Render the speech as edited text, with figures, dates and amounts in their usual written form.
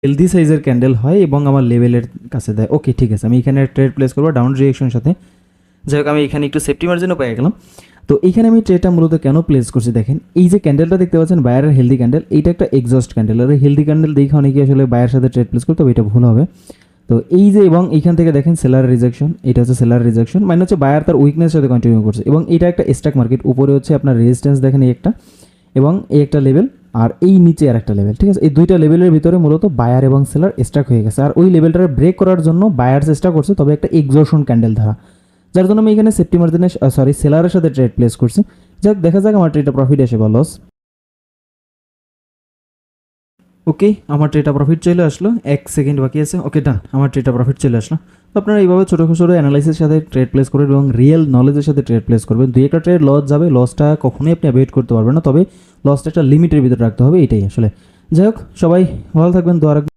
Healthy সাইজের candle হয় এবং আমার লেভেলের কাছে দেয়। ওকে, ঠিক আছে, আমি এখানে ট্রেড প্লেস করবো ডাউন রিয়েকশনের সাথে। যাই হোক, আমি এখানে একটু সেফটি মার্জিনও পেয়ে গেলাম। তো এইখানে আমি ট্রেডটা মূলত কেন প্লেস করছি দেখেন, এই যে ক্যান্ডেলটা দেখতে পাচ্ছেন বায়ারের হেলদি ক্যান্ডেল, এইটা একটা এক্সস্ট ক্যান্ডেল। আর হেলদি ক্যান্ডেল দেখে অনেকে আসলে বায়ার সাথে ট্রেড প্লেস করতে হবে, এটা ভুল হবে। তো এই যে, এবং এইখান থেকে দেখেন সেলার রিজেকশন, এটা হচ্ছে সেলার রিজেকশন, মানে হচ্ছে বায়ার তার উইকনেস সাথে কন্টিনিউ করছে। এবং এটা একটা স্টক মার্কেট, উপরে হচ্ছে আপনার রেজিস্ট্যান্স দেখেন এই একটা, এবং এই একটা লেভেল, আর এই নিচে আর একটা লেভেল, ঠিক আছে। এই দুইটা লেভেলের ভিতরে মূলত বায়ার এবং সেলার স্ট্রাক হয়ে গেছে, আর ওই লেভেলটা ব্রেক করার জন্য বায়ার চেষ্টা করছে, তবে একটা এক্সজশন ক্যান্ডেল ধারা, যার জন্য আমি এখানে সেফটি মার্জিনের সেলারের সাথে ট্রেড প্লেস করছি। যাক, দেখা যাক আমার ট্রেডটা প্রফিট আসে বা লস। ওকে, আমার ট্রেডটা প্রফিট চলে আসলো, 1 সেকেন্ড বাকি আছে। ওকে, ডান, আমার ট্রেডটা প্রফিট চলে আসলো। তো আপনারা এইভাবে ছোটো ছোটো অ্যানালাইসিসের সাথে ট্রেড প্লেস করবেন এবং রিয়েল নলেজের সাথে ট্রেড প্লেস করবেন। দুই একটা ট্রেড লস যাবে, লসটা কখনোই আপনি অ্যাভয়েড করতে পারবেন না, তবে লসটা একটা লিমিটের ভিতরে রাখতে হবে, এটাই আসলে। যাই হোক, সবাই ভালো থাকবেন, দোয়া রাখবেন।